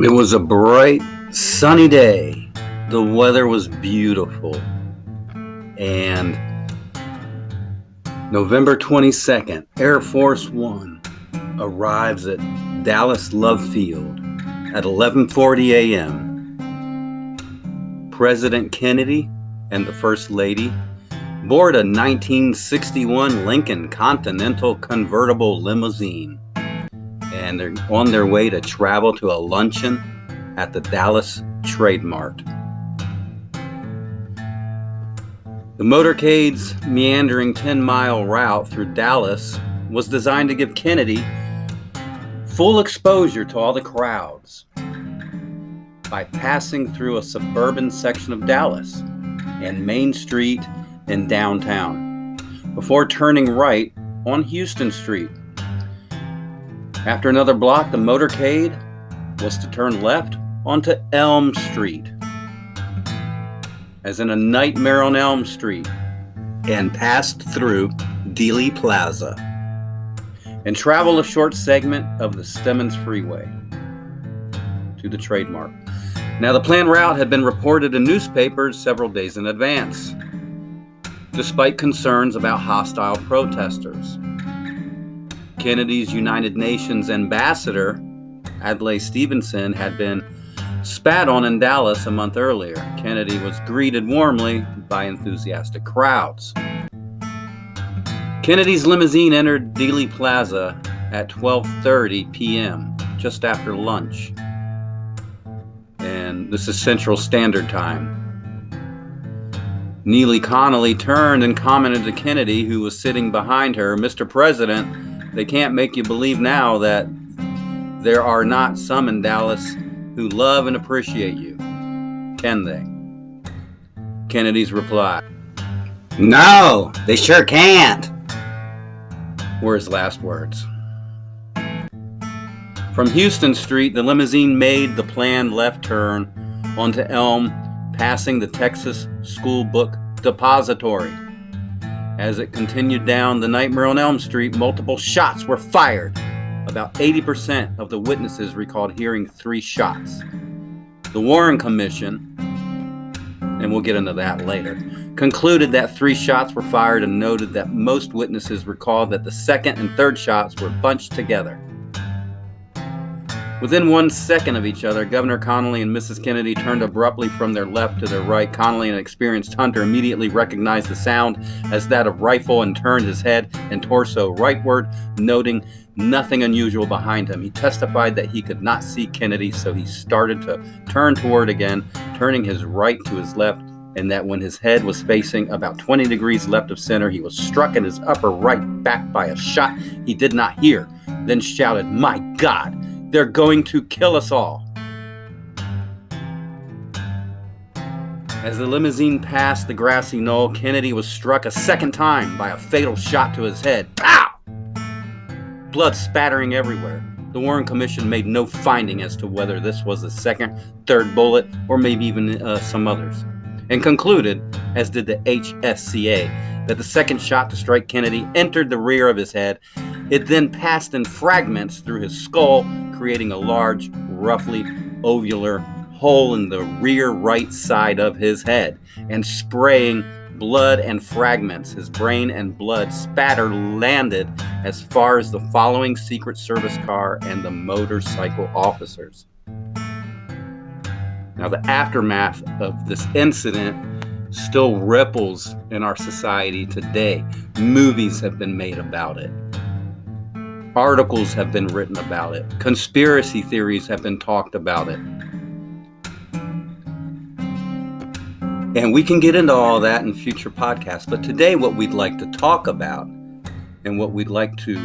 It was a bright, sunny day. The weather was beautiful. And November 22nd, Air Force One arrives at Dallas Love Field at 11:40 a.m. President Kennedy and the First Lady board a 1961 Lincoln Continental convertible limousine, and they're on their way to travel to a luncheon at the Dallas Trade Mart. The motorcade's meandering 10-mile route through Dallas was designed to give Kennedy full exposure to all the crowds by passing through a suburban section of Dallas and Main Street in downtown, before turning right on Houston Street. After another block, the motorcade was to turn left onto Elm Street, as in A Nightmare on Elm Street, and passed through Dealey Plaza and travel a short segment of the Stemmons Freeway to the Trade Mart. Now, the planned route had been reported in newspapers several days in advance, despite concerns about hostile protesters. Kennedy's United Nations ambassador, Adlai Stevenson, had been spat on in Dallas a month earlier. Kennedy was greeted warmly by enthusiastic crowds. Kennedy's limousine entered Dealey Plaza at 12:30 p.m., just after lunch. And this is Central Standard Time. Neely Connolly turned and commented to Kennedy, who was sitting behind her, "Mr. President, they can't make you believe now that there are not some in Dallas who love and appreciate you, can they?" Kennedy's reply, "No, they sure can't," were his last words. From Houston Street, the limousine made the planned left turn onto Elm, passing the Texas School Book Depository. As it continued down the Nightmare on Elm Street, multiple shots were fired. About 80% of the witnesses recalled hearing 3 shots. The Warren Commission, and we'll get into that later, concluded that 3 shots were fired and noted that most witnesses recalled that the second and third shots were bunched together. Within 1 second of each other, Governor Connolly and Mrs. Kennedy turned abruptly from their left to their right. Connolly, an experienced hunter, immediately recognized the sound as that of rifle and turned his head and torso rightward, noting nothing unusual behind him. He testified that he could not see Kennedy, so he started to turn toward again, turning his right to his left, and that when his head was facing about 20 degrees left of center, he was struck in his upper right back by a shot he did not hear, then shouted, "My God, they're going to kill us all." As the limousine passed the grassy knoll, Kennedy was struck a second time by a fatal shot to his head. Pow! Blood spattering everywhere. The Warren Commission made no finding as to whether this was the second, third bullet, or maybe even some others, and concluded, as did the HSCA, that the second shot to strike Kennedy entered the rear of his head. It then passed in fragments through his skull, creating a large, roughly ovular hole in the rear right side of his head, and spraying blood and fragments. His brain and blood spatter landed as far as the following Secret Service car and the motorcycle officers. Now, the aftermath of this incident still ripples in our society today. Movies have been made about it. Articles have been written about it. Conspiracy theories have been talked about it. And we can get into all that in future podcasts. But today, what we'd like to talk about and what we'd like to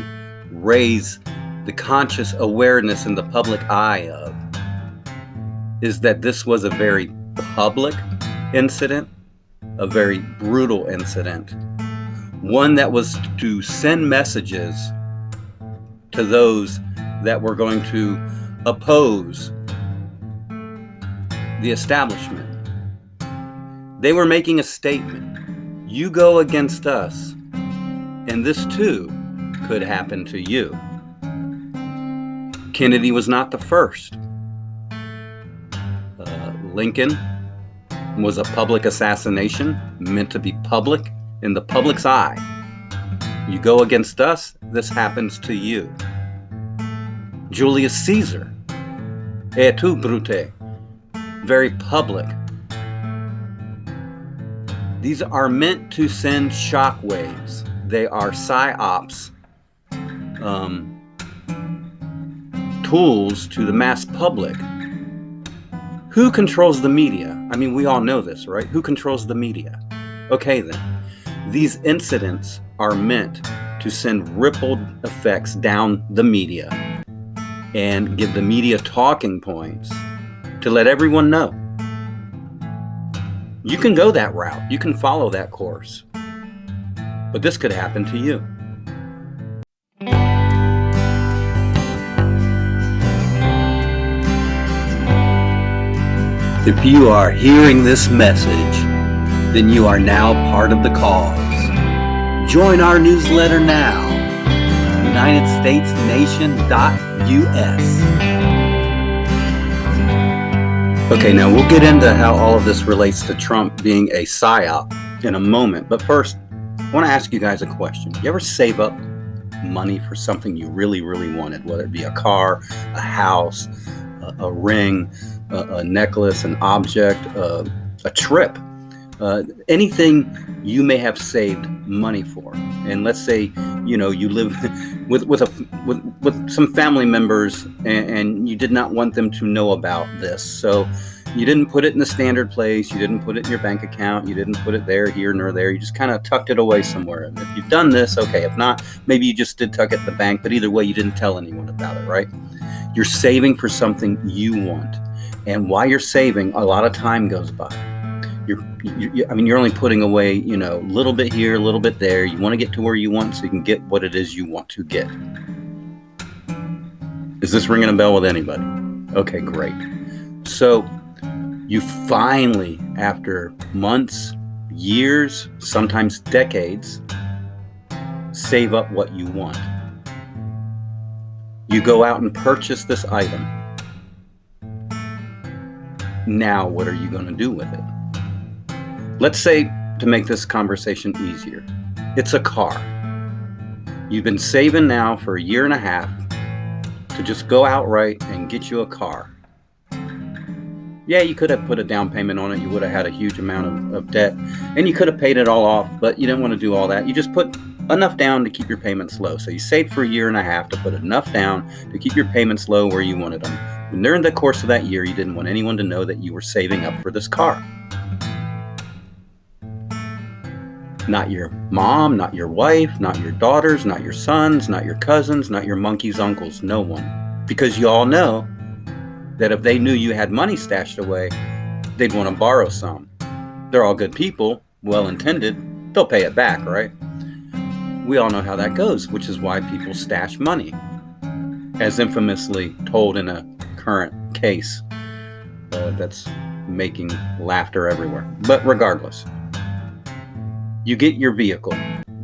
raise the conscious awareness in the public eye of is that this was a very public incident, a very brutal incident, one that was to send messages to those that were going to oppose the establishment. They were making a statement. You go against us, and this too could happen to you. Kennedy was not the first. Lincoln was a public assassination, meant to be public, in the public's eye. You go against us, this happens to you. Julius Caesar, et tu, Brute, very public. These are meant to send shockwaves. They are psyops, tools to the mass public. Who controls the media? I mean, we all know this, right? Who controls the media? Okay, then. These incidents are meant to send rippled effects down the media and give the media talking points to let everyone know. You can go that route. You can follow that course. But this could happen to you. If you are hearing this message, then you are now part of the cause. Join our newsletter now, UnitedStatesNation.us. Okay, now we'll get into how all of this relates to Trump being a psyop in a moment. But first, I want to ask you guys a question. You ever save up money for something you really, really wanted, whether it be a car, a house, a ring, a necklace, an object, a trip, anything you may have saved money for? And let's say, you live with some family members and you did not want them to know about this. So you didn't put it in the standard place. You didn't put it in your bank account. You didn't put it there, here, nor there. You just kind of tucked it away somewhere. And if you've done this, okay. If not, maybe you just did tuck it in the bank. But either way, you didn't tell anyone about it, right? You're saving for something you want. And while you're saving, a lot of time goes by. You're only putting away, a little bit here, a little bit there. You want to get to where you want so you can get what it is you want to get. Is this ringing a bell with anybody? Okay, great. So you finally, after months, years, sometimes decades, save up what you want. You go out and purchase this item. Now, what are you going to do with it? Let's say, to make this conversation easier, it's a car. You've been saving now for a year and a half to just go outright and get you a car. Yeah, you could have put a down payment on it. You would have had a huge amount of debt, and you could have paid it all off, but you didn't want to do all that. You just put enough down to keep your payments low. So you saved for a year and a half to put enough down to keep your payments low where you wanted them. And during the course of that year, you didn't want anyone to know that you were saving up for this car. Not your mom, not your wife, not your daughters, not your sons, not your cousins, not your monkey's uncles, no one. Because you all know that if they knew you had money stashed away, they'd want to borrow some. They're all good people, well-intended, they'll pay it back, right? We all know how that goes, which is why people stash money, as infamously told in a current case that's making laughter everywhere. But regardless, you get your vehicle,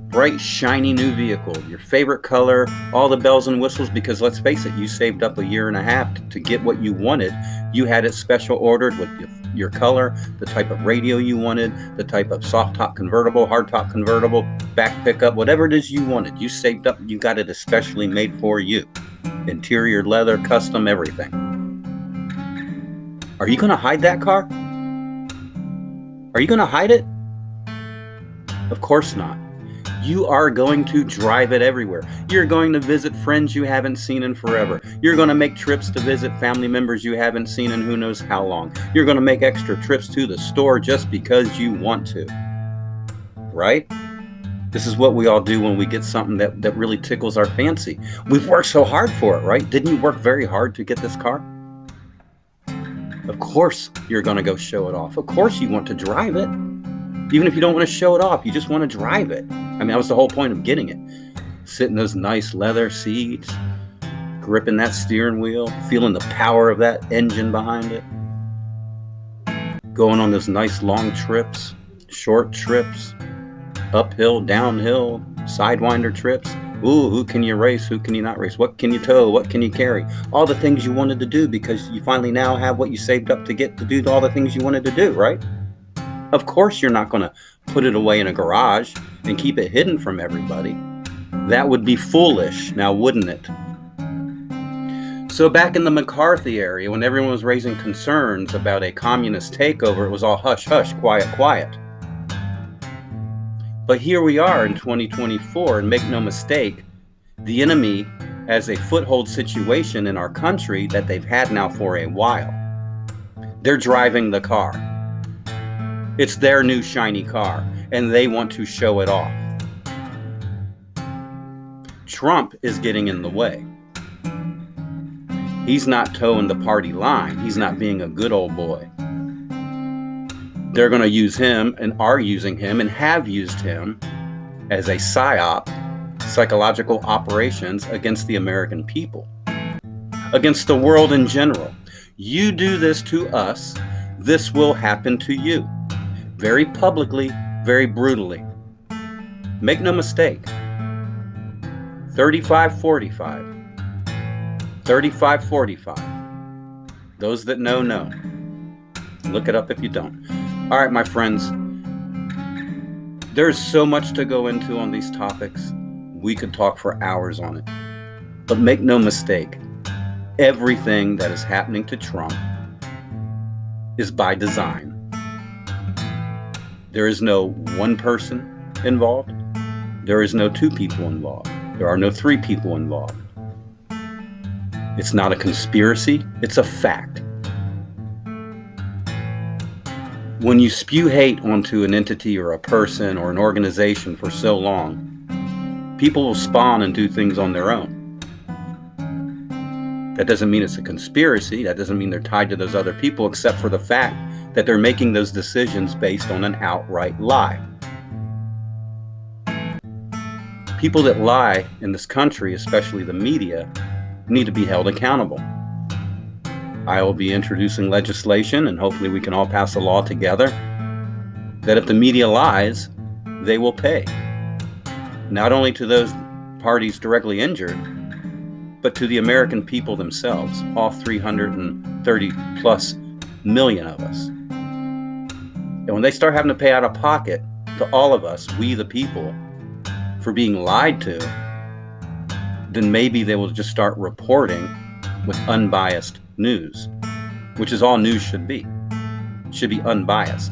bright, shiny new vehicle, your favorite color, all the bells and whistles, because let's face it, you saved up a year and a half to get what you wanted. You had it special ordered with your color, the type of radio you wanted, the type of soft top convertible, hard top convertible, back pickup, whatever it is you wanted. You saved up, you got it especially made for you. Interior leather, custom, everything. Are you going to hide that car? Are you going to hide it? Of course not. You are going to drive it everywhere. You're going to visit friends you haven't seen in forever. You're going to make trips to visit family members you haven't seen in who knows how long. You're going to make extra trips to the store just because you want to. Right? This is what we all do when we get something that really tickles our fancy. We've worked so hard for it, right? Didn't you work very hard to get this car? Of course you're going to go show it off. Of course you want to drive it. Even if you don't want to show it off, you just want to drive it. I mean, that was the whole point of getting it. Sit in those nice leather seats, gripping that steering wheel, feeling the power of that engine behind it. Going on those nice long trips, short trips, uphill, downhill, Sidewinder trips. Ooh, who can you race? Who can you not race? What can you tow? What can you carry? All the things you wanted to do because you finally now have what you saved up to get to do all the things you wanted to do, right? Of course you're not going to put it away in a garage and keep it hidden from everybody. That would be foolish, now wouldn't it? So back in the McCarthy area, when everyone was raising concerns about a communist takeover, it was all hush, hush, quiet, quiet. But here we are in 2024, and make no mistake, the enemy has a foothold situation in our country that they've had now for a while. They're driving the car. It's their new shiny car, and they want to show it off. Trump is getting in the way. He's not towing the party line. He's not being a good old boy. They're going to use him and are using him and have used him as a psyop, psychological operations against the American people, against the world in general. You do this to us, this will happen to you. Very publicly, very brutally. Make no mistake. 35-45. 35-45. Those that know, know. Look it up if you don't. All right, my friends. There's so much to go into on these topics. We could talk for hours on it. But make no mistake, everything that is happening to Trump is by design. There is no one person involved. There is no two people involved. There are no three people involved. It's not a conspiracy, it's a fact. When you spew hate onto an entity or a person or an organization for so long, people will spawn and do things on their own. That doesn't mean it's a conspiracy. That doesn't mean they're tied to those other people, except for the fact that they're making those decisions based on an outright lie. People that lie in this country, especially the media, need to be held accountable. I will be introducing legislation, and hopefully we can all pass a law together, that if the media lies, they will pay. Not only to those parties directly injured, but to the American people themselves, all 330 plus million of us. And when they start having to pay out of pocket to all of us, we the people, for being lied to, then maybe they will just start reporting with unbiased news, which is all news should be. It should be unbiased.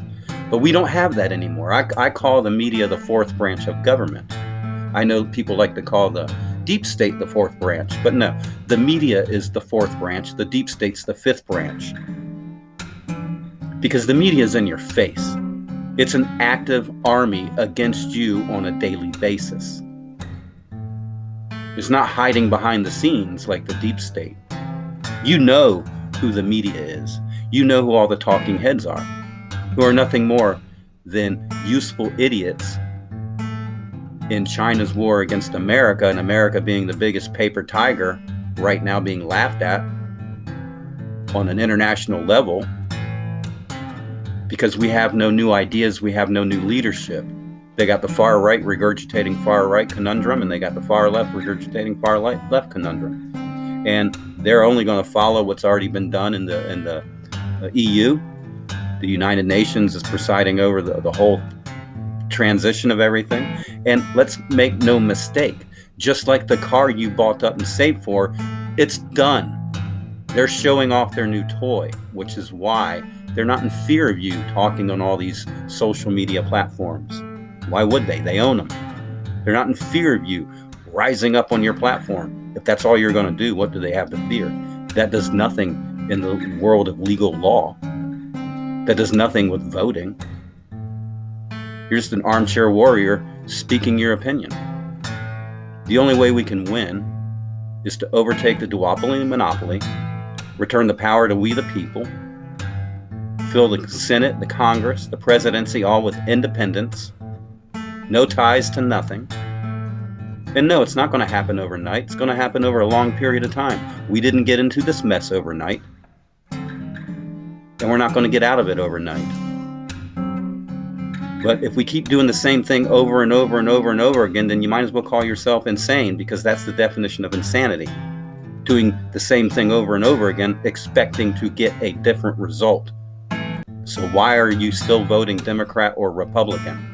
But we don't have that anymore. I call the media the fourth branch of government. I know people like to call the deep state the fourth branch, but no, the media is the fourth branch. The deep state's the fifth branch. Because the media is in your face. It's an active army against you on a daily basis. It's not hiding behind the scenes like the deep state. You know who the media is. You know who all the talking heads are, who are nothing more than useful idiots in China's war against America, and America being the biggest paper tiger right now, being laughed at on an international level because we have no new ideas, we have no new leadership. They got the far right regurgitating far right conundrum, and they got the far left regurgitating far left conundrum. And they're only going to follow what's already been done in the EU. The United Nations is presiding over the whole transition of everything. And let's make no mistake, just like the car you bought up and saved for, it's done. They're showing off their new toy, which is why they're not in fear of you talking on all these social media platforms. Why would they? They own them. They're not in fear of you rising up on your platform. If that's all you're going to do, what do they have to fear? That does nothing in the world of legal law. That does nothing with voting. You're just an armchair warrior speaking your opinion. The only way we can win is to overtake the duopoly and monopoly, return the power to we the people, fill the Senate, the Congress, the presidency, all with independence, no ties to nothing. And no, it's not going to happen overnight. It's going to happen over a long period of time. We didn't get into this mess overnight. And we're not going to get out of it overnight. But if we keep doing the same thing over and over and over and over again, then you might as well call yourself insane, because that's the definition of insanity. Doing the same thing over and over again, expecting to get a different result. So why are you still voting Democrat or Republican?